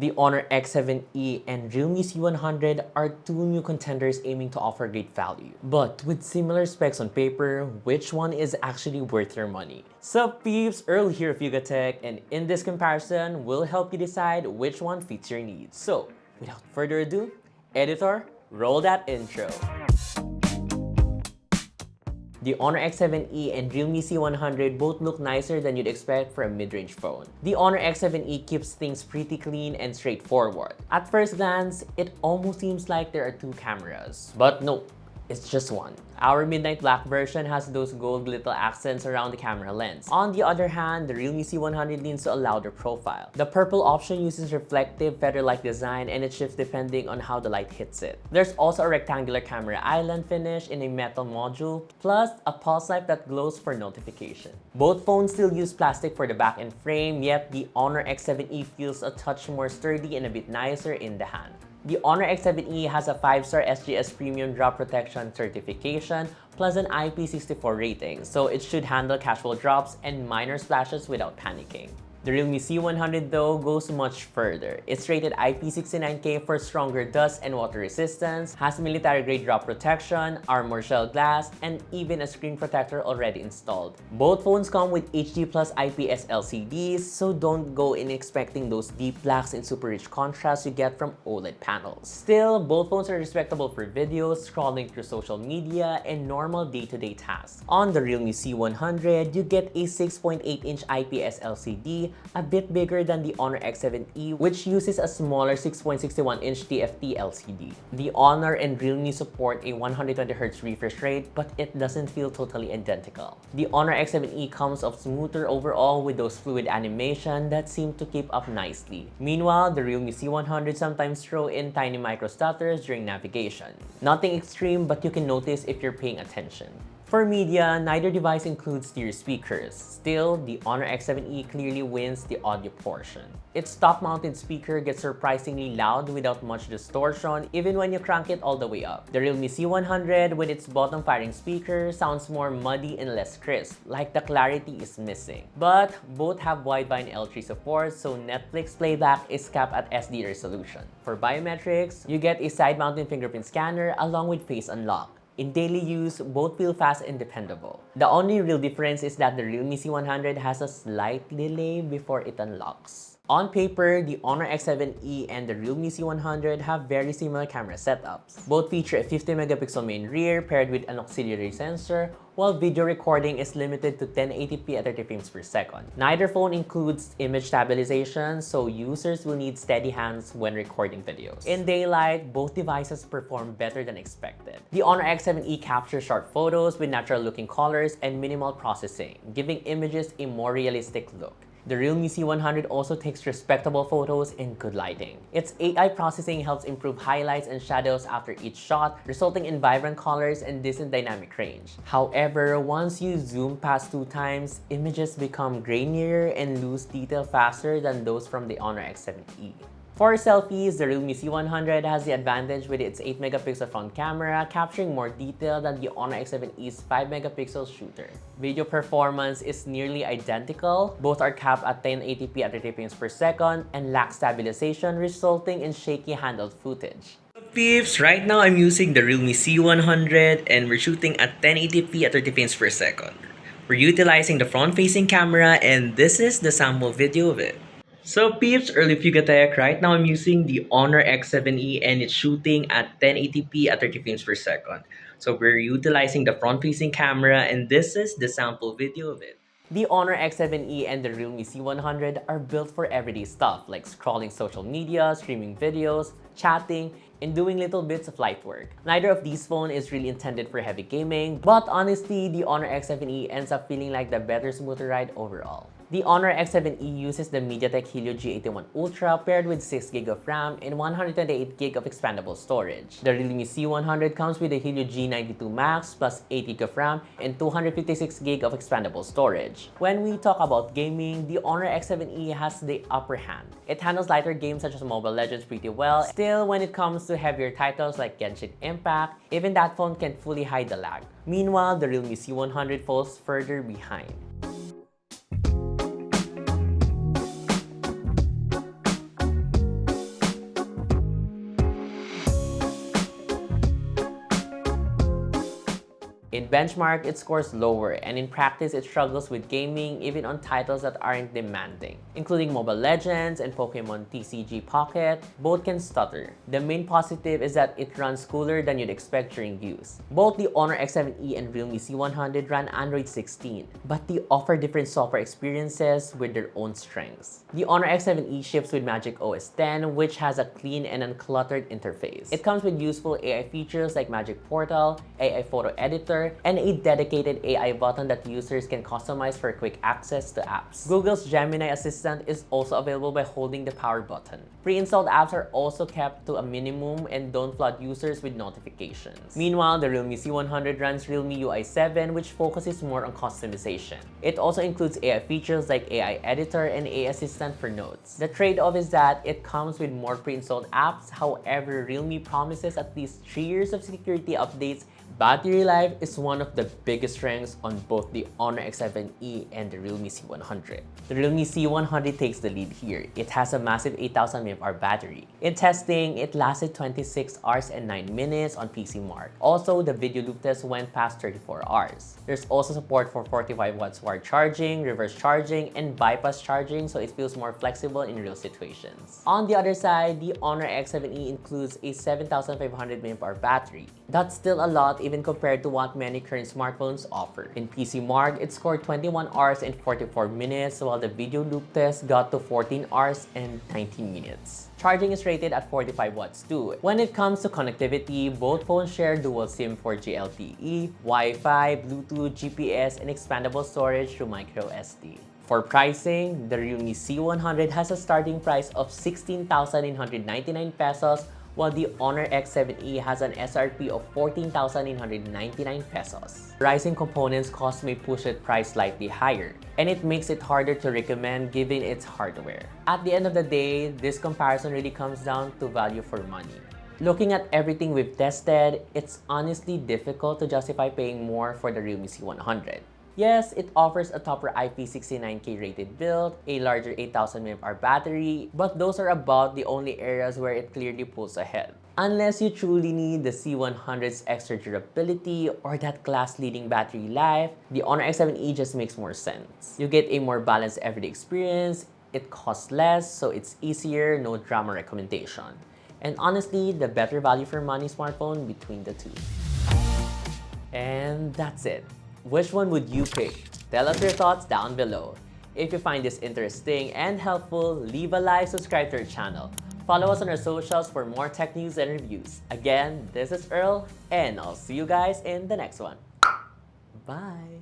The Honor X7e and realme C100 are two new contenders aiming to offer great value. But with similar specs on paper, which one is actually worth your money? Sup peeps, Earl here of Yugatech, and in this comparison, we'll help you decide which one fits your needs. So, without further ado, editor, roll that intro. The Honor X7e and realme C100 both look nicer than you'd expect for a mid-range phone. The Honor X7e keeps things pretty clean and straightforward. At first glance, it almost seems like there are two cameras. But no, it's just one. Our midnight black version has those gold little accents around the camera lens. On the other hand, the realme C100 leans to a louder profile. The purple option uses reflective feather-like design and it shifts depending on how the light hits it. There's also a rectangular camera island finish in a metal module, plus a pulse light that glows for notification. Both phones still use plastic for the back end frame, yet the Honor X7e feels a touch more sturdy and a bit nicer in the hand. The Honor X7e has a 5-star SGS Premium Drop Protection certification plus an IP64 rating, so it should handle casual drops and minor splashes without panicking. The realme C100 though goes much further. It's rated IP69K for stronger dust and water resistance, has military-grade drop protection, armor shell glass, and even a screen protector already installed. Both phones come with HD+ IPS LCDs, so don't go in expecting those deep blacks and super rich contrast you get from OLED panels. Still, both phones are respectable for videos, scrolling through social media, and normal day-to-day tasks. On the realme C100, you get a 6.8-inch IPS LCD, a bit bigger than the Honor X7e, which uses a smaller 6.61-inch TFT LCD. The Honor and realme support a 120Hz refresh rate, but it doesn't feel totally identical. The Honor X7e comes off smoother overall with those fluid animation that seem to keep up nicely. Meanwhile, the realme C100 sometimes throw in tiny micro stutters during navigation. Nothing extreme, but you can notice if you're paying attention. For media, neither device includes stereo speakers. Still, the Honor X7e clearly wins the audio portion. Its top-mounted speaker gets surprisingly loud without much distortion even when you crank it all the way up. The realme C100, with its bottom-firing speaker, sounds more muddy and less crisp, like the clarity is missing. But both have wideband L3 support, so Netflix playback is capped at SD resolution. For biometrics, you get a side-mounted fingerprint scanner along with face unlock. In daily use, both feel fast and dependable. The only real difference is that the realme C100 has a slight delay before it unlocks. On paper, the Honor X7e and the realme C100 have very similar camera setups. Both feature a 50-megapixel main rear paired with an auxiliary sensor, while video recording is limited to 1080p at 30 frames per second. Neither phone includes image stabilization, so users will need steady hands when recording videos. In daylight, both devices perform better than expected. The Honor X7e captures sharp photos with natural-looking colors and minimal processing, giving images a more realistic look. The realme C100 also takes respectable photos in good lighting. Its AI processing helps improve highlights and shadows after each shot, resulting in vibrant colors and decent dynamic range. However, once you zoom past 2 times, images become grainier and lose detail faster than those from the Honor X7e. For selfies, the realme C100 has the advantage with its 8-megapixel front camera, capturing more detail than the Honor X7e's 5-megapixel shooter. Video performance is nearly identical. Both are capped at 1080p at 30 frames per second and lack stabilization, resulting in shaky handheld footage. Peeps, right now I'm using the realme C100 and we're shooting at 1080p at 30 frames per second. We're utilizing the front-facing camera and this is the sample video of it. So peeps, early Fugatech, right now I'm using the Honor X7e and it's shooting at 1080p at 30 frames per second. So we're utilizing the front-facing camera and this is the sample video of it. The Honor X7e and the realme C100 are built for everyday stuff like scrolling social media, streaming videos, chatting, and doing little bits of light work. Neither of these phones is really intended for heavy gaming, but honestly, the Honor X7e ends up feeling like the better, smoother ride overall. The Honor X7e uses the MediaTek Helio G81 Ultra paired with 6GB of RAM and 128GB of expandable storage. The realme C100 comes with the Helio G92 Max plus 8GB of RAM and 256GB of expandable storage. When we talk about gaming, the Honor X7e has the upper hand. It handles lighter games such as Mobile Legends pretty well. Still, when it comes to heavier titles like Genshin Impact, even that phone can't fully hide the lag. Meanwhile, the realme C100 falls further behind. In benchmark, it scores lower, and in practice, it struggles with gaming even on titles that aren't demanding, including Mobile Legends and Pokemon TCG Pocket. Both can stutter. The main positive is that it runs cooler than you'd expect during use. Both the Honor X7e and realme C100 run Android 16, but they offer different software experiences with their own strengths. The Honor X7e ships with Magic OS 10, which has a clean and uncluttered interface. It comes with useful AI features like Magic Portal, AI Photo Editor, and a dedicated AI button that users can customize for quick access to apps. Google's Gemini Assistant is also available by holding the power button. Pre-installed apps are also kept to a minimum and don't flood users with notifications. Meanwhile, the realme C100 runs realme UI 7, which focuses more on customization. It also includes AI features like AI Editor and AI Assistant for notes. The trade-off is that it comes with more pre-installed apps. However, Realme promises at least 3 years of security updates. Battery life is one of the biggest strengths on both the Honor X7e and the realme C100. The realme C100 takes the lead here. It has a massive 8000 mAh battery. In testing, it lasted 26 hours and 9 minutes on PC Mark. Also, the video loop test went past 34 hours. There's also support for 45 watts wired charging, reverse charging, and bypass charging, so it feels more flexible in real situations. On the other side, the Honor X7e includes a 7500 mAh battery. That's still a lot even compared to what many current smartphones offer. In PC Mark, it scored 21 hours and 44 minutes, while the video loop test got to 14 hours and 19 minutes. Charging is rated at 45 watts too. When it comes to connectivity, both phones share dual SIM for LTE, Wi-Fi, Bluetooth, GPS, and expandable storage through microSD. For pricing, the realme C100 has a starting price of 16,999 pesos, while the Honor X7e has an SRP of 14,999 pesos. Rising components cost may push its price slightly higher, and it makes it harder to recommend given its hardware. At the end of the day, this comparison really comes down to value for money. Looking at everything we've tested, it's honestly difficult to justify paying more for the realme C100. Yes, it offers a tougher IP69K rated build, a larger 8000 mAh battery, but those are about the only areas where it clearly pulls ahead. Unless you truly need the C100's extra durability or that class-leading battery life, the Honor X7e just makes more sense. You get a more balanced everyday experience, it costs less, so it's easier, no drama recommendation. And honestly, the better value for money smartphone between the two. And that's it. Which one would you pick? Tell us your thoughts down below. If you find this interesting and helpful, leave a like, subscribe to our channel. Follow us on our socials for more tech news and reviews. Again, this is Earl, and I'll see you guys in the next one. Bye!